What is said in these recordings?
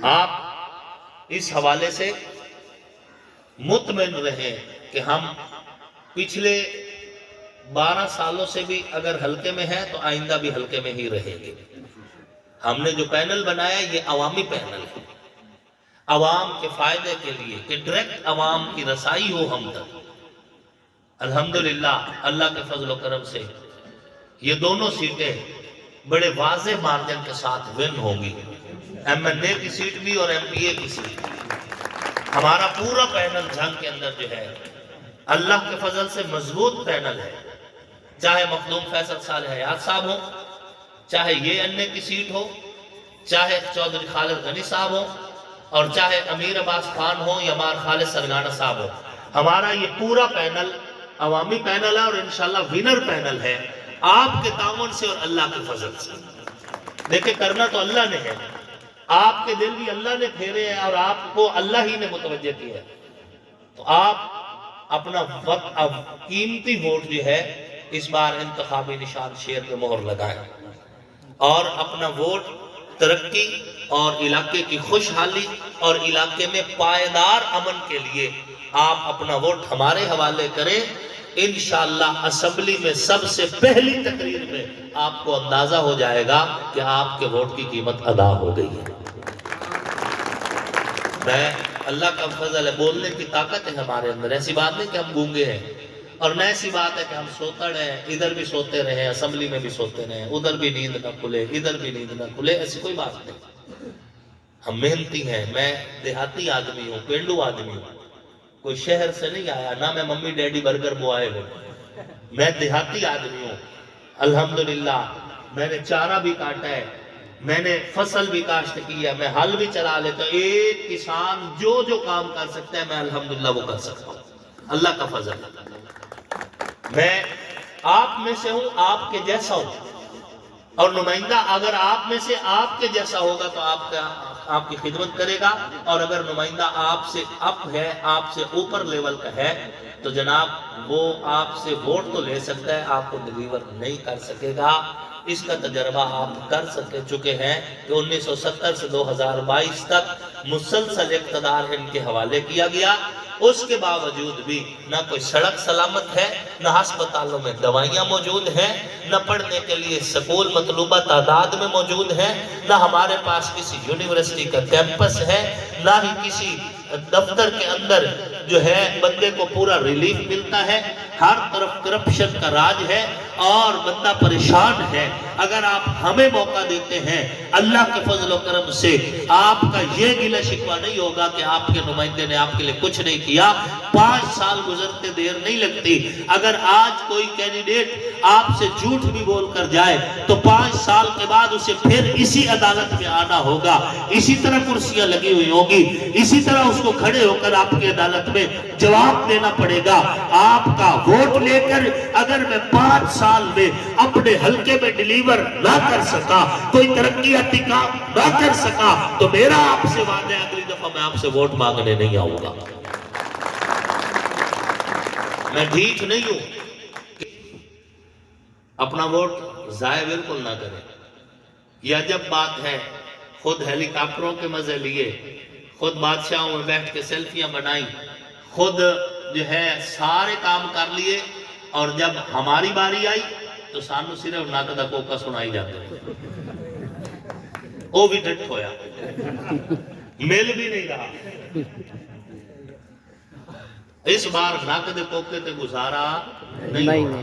آپ اس حوالے سے مطمئن رہیں کہ ہم پچھلے 12 سالوں سے بھی اگر حلقے میں ہیں تو آئندہ بھی حلقے میں ہی رہیں گے۔ ہم نے جو پینل بنایا یہ عوامی پینل ہے، عوام کے فائدے کے لیے کہ ڈائریکٹ عوام کی رسائی ہو ہم تک۔ الحمدللہ اللہ کے فضل و کرم سے یہ دونوں سیٹیں بڑے واضح مارجن کے ساتھ ون ہوگی، ایم این اے کی سیٹ بھی اور ایم پی اے کی سیٹ بھی۔ ہمارا پورا پینل جنگ کے اندر جو ہے اللہ کے فضل سے مضبوط پینل ہے، چاہے مخدوم فیصل صالح حیات صاحب ہو، چاہے یہ این اے کی سیٹ ہو، چاہے چودھری خالد غنی صاحب ہو، اور چاہے امیر عباس خان ہو یا مار خالد سرگانہ صاحب ہو۔ ہمارا یہ پورا پینل عوامی پینل ہے اور انشاءاللہ ونر پینل ہے، آپ کے تعاون سے اور اللہ کے فضل سے۔ دیکھیں کرنا تو اللہ نے ہے، آپ کے دل بھی اللہ نے پھیرے ہیں اور آپ کو اللہ ہی نے متوجہ کیا ہے، تو آپ اپنا وقت اب قیمتی ووٹ جو ہے اس بار انتخابی نشان شیر پہ مہر لگائیں اور اپنا ووٹ ترقی اور علاقے کی خوشحالی اور علاقے میں پائیدار امن کے لیے آپ اپنا ووٹ ہمارے حوالے کریں۔ انشاءاللہ اسمبلی میں سب سے پہلی تقریر میں آپ کو اندازہ ہو جائے گا کہ آپ کے ووٹ کی قیمت ادا ہو گئی ہے۔ میں اللہ کا فضل ہے، بولنے کی طاقت ہے ہمارے اندر، ایسی بات نہیں کہ ہم گونگے ہیں، اور نہ ایسی بات ہے کہ ہم سوتڑ ہیں، ادھر بھی سوتے رہیں، اسمبلی میں بھی سوتے رہیں، ادھر بھی نیند نہ کھلے ادھر بھی نیند نہ کھلے، ایسی کوئی بات نہیں۔ ہم محنتی ہیں، میں دیہاتی آدمی ہوں، پینڈو آدمی ہوں، کوئی شہر سے نہیں آیا، نہ میں ممی ڈیڈی برگر بوائے ہوں، میں دیہاتی آدمی ہوں۔ الحمدللہ میں نے چارہ بھی کاٹا ہے، میں نے فصل بھی کاشت کی ہے، میں ہل بھی چلا لیتا ہوں۔ ایک کسان جو جو کام کر سکتا ہے میں الحمدللہ وہ کر سکتا ہوں، اللہ کا فضل ہے۔ میں آپ میں سے ہوں، آپ کے جیسا ہوں، اور نمائندہ اگر آپ میں سے آپ کے جیسا ہوگا تو آپ کی خدمت کرے گا، اور اگر نمائندہ آپ سے اپ ہے، آپ سے اوپر لیول کا ہے تو جناب وہ آپ سے ووٹ تو لے سکتا ہے، آپ کو ڈیلیور نہیں کر سکے گا۔ اس کا تجربہ آپ کر چکے ہیں کہ 1970 سے 2022 تک مسلسل اقتدار ان کے حوالے کیا گیا، اس کے باوجود بھی نہ کوئی سڑک سلامت ہے، نہ ہسپتالوں میں دوائیاں موجود ہیں، نہ پڑھنے کے لیے سکول مطلوبہ تعداد میں موجود ہیں، نہ ہمارے پاس کسی یونیورسٹی کا کیمپس ہے، نہ ہی کسی دفتر کے اندر جو ہے بندے کو پورا ریلیف ملتا ہے، ہر طرف کرپشن کا راج ہے اور بندہ پریشان ہے۔ اگر آپ ہمیں موقع دیتے ہیں اللہ کے فضل و کرم سے آپ کا یہ گلہ شکوہ نہیں ہوگا کہ آپ کے نمائندے نے آپ کے لئے کچھ نہیں کیا۔ 5 سال گزرتے دیر نہیں لگتی، اگر آج کوئی کینڈیڈیٹ آپ سے جھوٹ بھی بول کر جائے تو 5 سال کے بعد اسے پھر اسی عدالت میں آنا ہوگا، اسی طرح کرسیاں لگی ہوئی ہوگی، اسی طرح اس کو کھڑے ہو کر آپ کی عدالت میں جواب دینا پڑے گا۔ آپ کا ووٹ لے کر اگر میں 5 سال میں اپنے حلقے میں ڈیلیور نہ کر سکا، کوئی ترقیاتی کام نہ کر سکا، تو میرا آپ سے وعدہ ہے اگلی دفعہ میں آپ سے ووٹ مانگنے نہیں آؤں گا۔ میں ڈھیٹ نہیں ہوں، اپنا ووٹ ضائع بالکل نہ کریں۔ یہ عجب بات ہے، خود ہیلی کاپٹروں کے مزے لیے، خود بادشاہوں میں بیٹھ کے سیلفیاں بنائی، خود جو ہے سارے کام کر لیے، اور جب ہماری باری آئی تو سانو صرف ناکدہ کوکا سنائی جاتے ہیں، وہ بھی ڈٹ ہویا، مل بھی نہیں رہا۔ اس بار ناکدہ کوکے تے گزارا نہیں ہونا،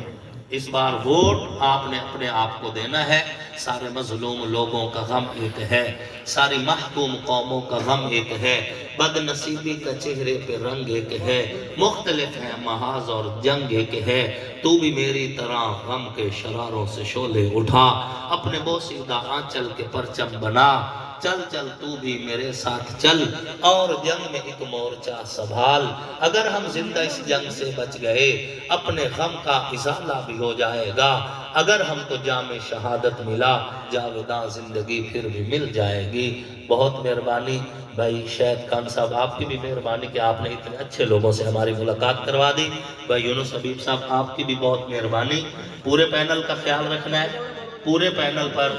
اس بار ووٹ آپ نے اپنے آپ کو دینا ہے۔ سارے مظلوم لوگوں کا غم ایک ہے، ساری محکوم قوموں کا غم ایک ہے، بد نصیبی کا چہرے پہ رنگ ایک ہے، مختلف ہے محاذ اور جنگ ایک ہے۔ تو بھی میری طرح غم کے شراروں سے شعلے اٹھا، اپنے بوسیدہ آنچل کے پرچم بنا، چل چل تو بھی میرے ساتھ چل، اور جنگ میں ایک مورچہ سنبھال۔ اگر ہم زندہ اس جنگ سے بچ گئے اپنے غم کا ازالہ بھی ہو جائے گا، اگر ہم کو جام شہادت ملا جاوداں زندگی پھر بھی مل جائے گی۔ بہت مہربانی بھائی شہد خان صاحب، آپ کی بھی مہربانی کہ آپ نے اتنے اچھے لوگوں سے ہماری ملاقات کروا دی۔ بھائی یونس حبیب صاحب، آپ کی بھی بہت مہربانی۔ پورے پینل کا خیال رکھنا ہے، پورے پینل پر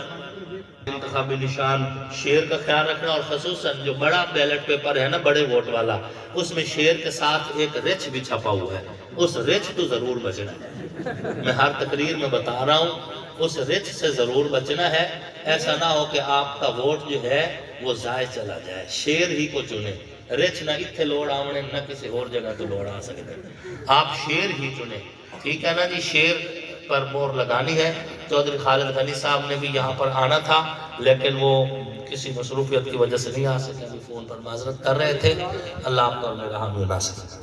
انتخابی نشان شیر کا خیال رکھنا، اور خصوصاً جو بڑا بیلٹ پیپر ہے نا بڑے ووٹ والا، اس میں شیر کے ساتھ ایک رچ بھی چھپا ہوا ہے، اس رچ تو ضرور بچنا ہے۔ میں ہر تقریر میں بتا رہا ہوں، اس رچ سے ضرور بچنا ہے۔ ایسا نہ ہو کہ آپ کا ووٹ جو ہے وہ ضائع چلا جائے۔ شیر ہی کو چنے، رچ نہ اتھے لوڑ آونے نہ کسی اور جگہ تو لوڑ آ سکتے، آپ شیر ہی چنے، ٹھیک ہے نا جی۔ شیر پر مور لگانی ہے۔ چودھری خالد غنی صاحب نے بھی یہاں پر آنا تھا، لیکن وہ کسی مصروفیت کی وجہ سے نہیں آ سکے، ابھی فون پر معذرت کر رہے تھے۔ اللہ آپ کا اور میرا حامی و ناصر۔